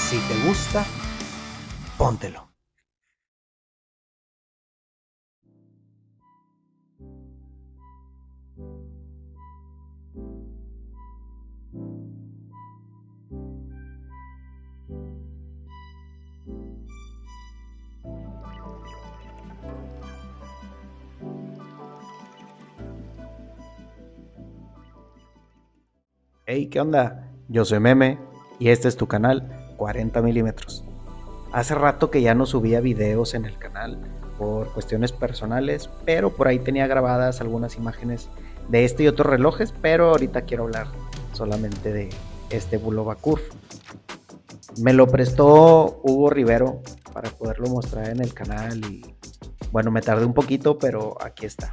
Si te gusta, póntelo. Hey, ¿qué onda? Yo soy Meme y este es tu canal 40 milímetros. Hace rato que ya no subía videos en el canal por cuestiones personales, pero por ahí tenía grabadas algunas imágenes de este y otros relojes, pero ahorita quiero hablar solamente de este Bulova Curve. Me lo prestó Hugo Rivero para poderlo mostrar en el canal y bueno, me tardé un poquito, pero aquí está.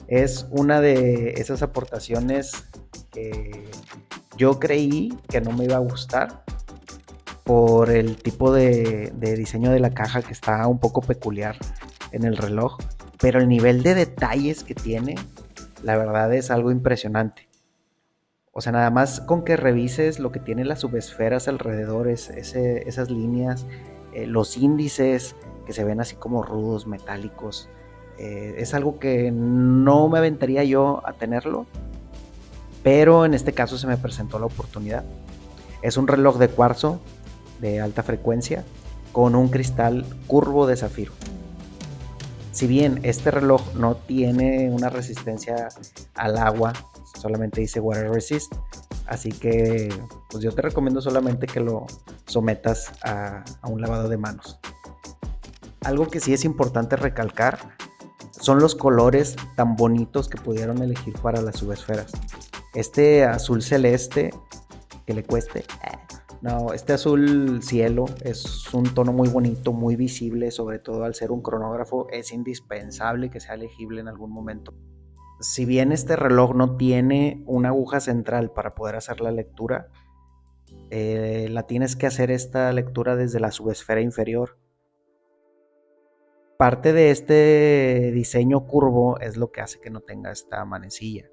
Es una de esas aportaciones que yo creí que no me iba a gustar por el tipo de diseño de la caja que está un poco peculiar en el reloj, pero el nivel de detalles que tiene, la verdad es algo impresionante. O sea, nada más con que revises lo que tiene las subesferas alrededor, esas líneas, los índices que se ven así como rudos, metálicos, es algo que no me aventaría yo a tenerlo, pero en este caso se me presentó la oportunidad. Es un reloj de cuarzo de alta frecuencia con un cristal curvo de zafiro. Si bien este reloj no tiene una resistencia al agua, solamente dice water resist, así que pues yo te recomiendo solamente que lo sometas a un lavado de manos. Algo que sí es importante recalcar son los colores tan bonitos que pudieron elegir para las subesferas. Este azul celeste que le cueste, no, este azul cielo es un tono muy bonito, muy visible, sobre todo al ser un cronógrafo es indispensable que sea legible en algún momento. Si bien este reloj no tiene una aguja central para poder hacer la lectura, la tienes que hacer esta lectura desde la subesfera inferior. Parte de este diseño curvo es lo que hace que no tenga esta manecilla.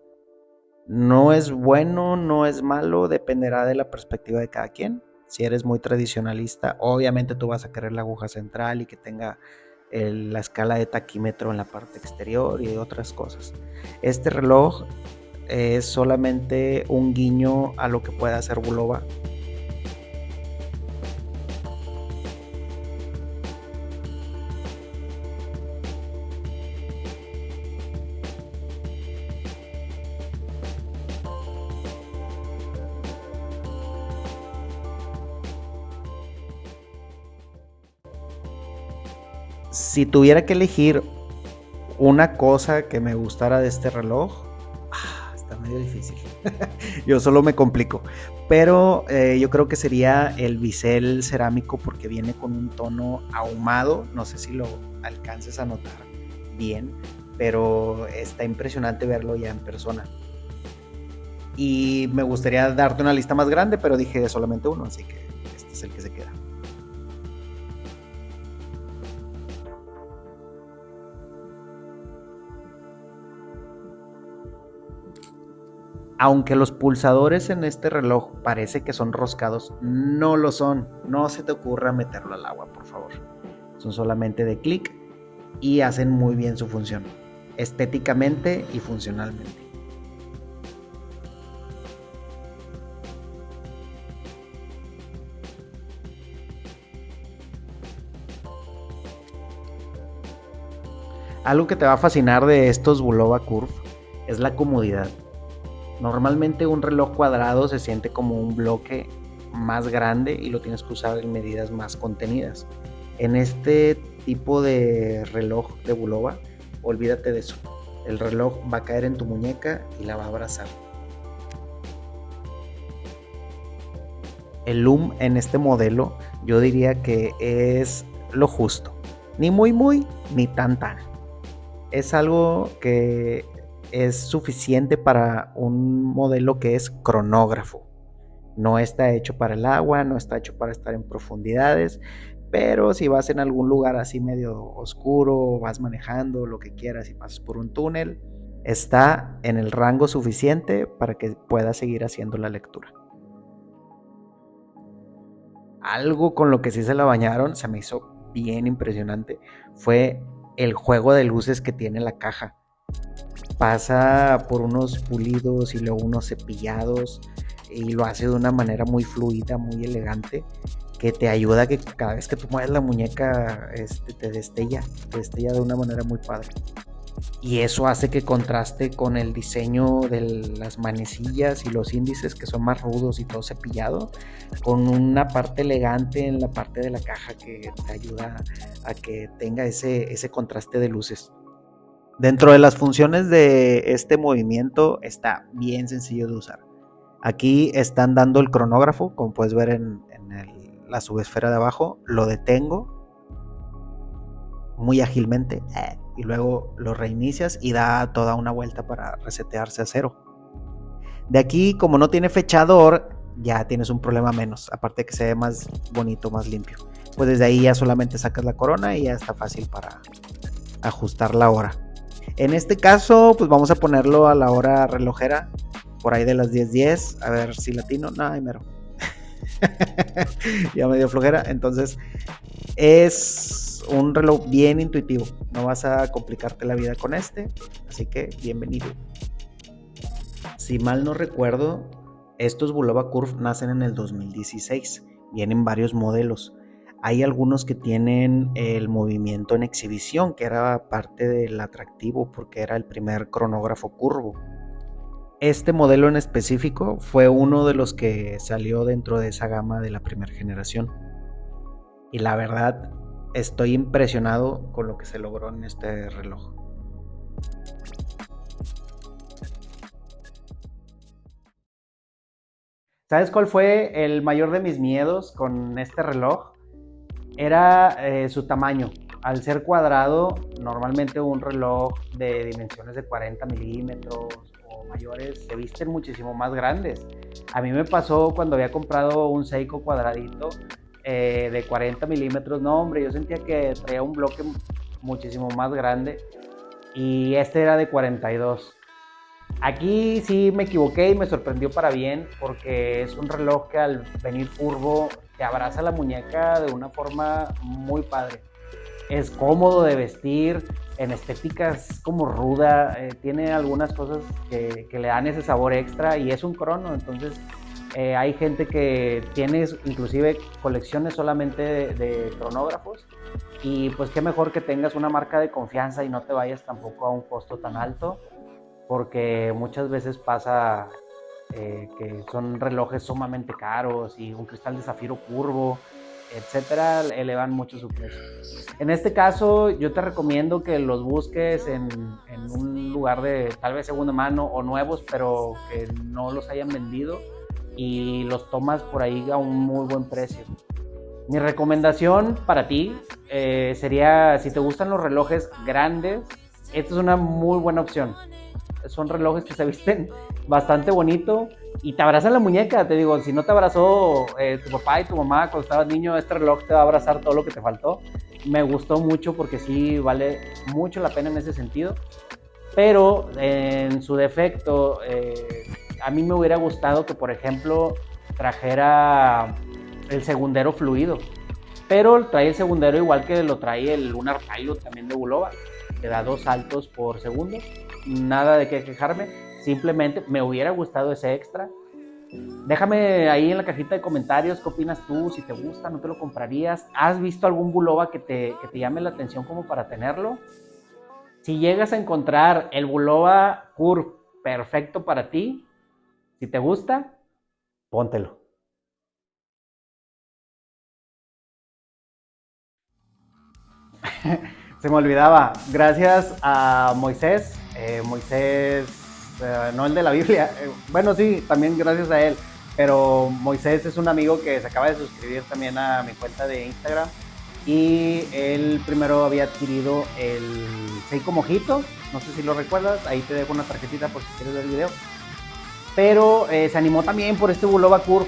No es bueno, no es malo, dependerá de la perspectiva de cada quien. Si eres muy tradicionalista, obviamente tú vas a querer la aguja central y que tenga la escala de taquímetro en la parte exterior y otras cosas. Este reloj es solamente un guiño a lo que puede hacer Bulova. Si tuviera que elegir una cosa que me gustara de este reloj, está medio difícil. Yo solo me complico. Pero yo creo que sería el bisel cerámico porque viene con un tono ahumado. No sé si lo alcances a notar bien, pero está impresionante verlo ya en persona. Y me gustaría darte una lista más grande, pero dije solamente uno, así que este es el que se queda. Aunque los pulsadores en este reloj parece que son roscados, no lo son. No se te ocurra meterlo al agua, por favor. Son solamente de clic y hacen muy bien su función, estéticamente y funcionalmente. Algo que te va a fascinar de estos Bulova Curve es la comodidad. Normalmente un reloj cuadrado se siente como un bloque más grande y lo tienes que usar en medidas más contenidas. En este tipo de reloj de Bulova, olvídate de eso. El reloj va a caer en tu muñeca y la va a abrazar. El loom en este modelo yo diría que es lo justo. Ni muy muy, ni tan tan. Es algo que es suficiente para un modelo que es cronógrafo. No está hecho para el agua, no está hecho para estar en profundidades, pero si vas en algún lugar así medio oscuro, vas manejando lo que quieras y pasas por un túnel, está en el rango suficiente para que puedas seguir haciendo la lectura. algo con lo que sí se la bañaron, se me hizo bien impresionante, fue el juego de luces que tiene la caja. Pasa por unos pulidos y luego unos cepillados y lo hace de una manera muy fluida, muy elegante, que te ayuda a que cada vez que tú mueves la muñeca te destella de una manera muy padre. Y eso hace que contraste con el diseño de las manecillas y los índices, que son más rudos y todo cepillado, con una parte elegante en la parte de la caja que te ayuda a que tenga ese contraste de luces. Dentro de las funciones de este movimiento está bien sencillo de usar. Aquí están dando el cronógrafo, como puedes ver en la subesfera de abajo. Lo detengo muy ágilmente y luego lo reinicias y da toda una vuelta para resetearse a 0. De aquí, como no tiene fechador, ya tienes un problema menos, aparte de que se ve más bonito, más limpio. Pues desde ahí ya solamente sacas la corona y ya está fácil para ajustar la hora. En este caso, pues vamos a ponerlo a la hora relojera, por ahí de las 10:10, a ver si latino. No, ay, mero. Ya me dio flojera. Entonces, es un reloj bien intuitivo. No vas a complicarte la vida con este. Así que, bienvenido. Si mal no recuerdo, estos Bulova Curve nacen en el 2016. Vienen varios modelos. Hay algunos que tienen el movimiento en exhibición, que era parte del atractivo porque era el primer cronógrafo curvo. Este modelo en específico fue uno de los que salió dentro de esa gama de la primera generación. Y la verdad, estoy impresionado con lo que se logró en este reloj. ¿Sabes cuál fue el mayor de mis miedos con este reloj? Era su tamaño. Al ser cuadrado, normalmente un reloj de dimensiones de 40 milímetros o mayores se visten muchísimo más grandes. A mí me pasó cuando había comprado un Seiko cuadradito de 40 milímetros. No, hombre, yo sentía que traía un bloque muchísimo más grande y este era de 42. Aquí sí me equivoqué y me sorprendió para bien, porque es un reloj que al venir curvo te abraza la muñeca de una forma muy padre. Es cómodo de vestir, en estética es como ruda, tiene algunas cosas que le dan ese sabor extra y es un crono. Entonces hay gente que tiene inclusive colecciones solamente de cronógrafos, y pues qué mejor que tengas una marca de confianza y no te vayas tampoco a un costo tan alto, porque muchas veces pasa que son relojes sumamente caros y un cristal de zafiro curvo, etcétera, elevan mucho su precio. En este caso, yo te recomiendo que los busques en un lugar de tal vez segunda mano o nuevos, pero que no los hayan vendido, y los tomas por ahí a un muy buen precio. Mi recomendación para ti sería, si te gustan los relojes grandes, esta es una muy buena opción. Son relojes que se visten bastante bonito y te abrazan la muñeca. Te digo, si no te abrazó tu papá y tu mamá cuando estabas niño, este reloj te va a abrazar todo lo que te faltó. Me gustó mucho porque sí vale mucho la pena en ese sentido. Pero en su defecto, a mí me hubiera gustado que, por ejemplo, trajera el segundero fluido. Pero trae el segundero igual que lo trae el Lunar Pilot también de Bulova, que da 2 saltos por segundo. Nada de qué quejarme, simplemente me hubiera gustado ese extra. Déjame ahí en la cajita de comentarios qué opinas tú, si te gusta, no te lo comprarías. ¿Has visto algún Bulova que te llame la atención como para tenerlo? Si llegas a encontrar el Bulova Curve perfecto para ti, si te gusta, póntelo. Se me olvidaba, gracias a Moisés, no el de la Biblia, bueno sí, también gracias a él, pero Moisés es un amigo que se acaba de suscribir también a mi cuenta de Instagram, y él primero había adquirido el Seiko Mojito, no sé si lo recuerdas, ahí te dejo una tarjetita por si quieres ver el video, pero se animó también por este Bulova Curve.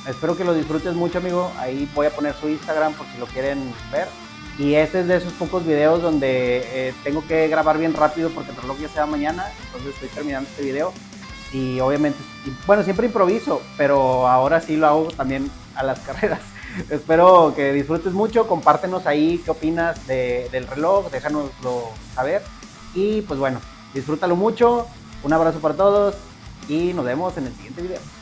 Espero que lo disfrutes mucho, amigo. Ahí voy a poner su Instagram por si lo quieren ver. Y este es de esos pocos videos donde tengo que grabar bien rápido porque el reloj ya se va mañana. Entonces estoy terminando este video. Y obviamente, bueno, siempre improviso, pero ahora sí lo hago también a las carreras. Espero que disfrutes mucho, compártenos ahí qué opinas del reloj, déjanoslo saber. Y pues bueno, disfrútalo mucho, un abrazo para todos y nos vemos en el siguiente video.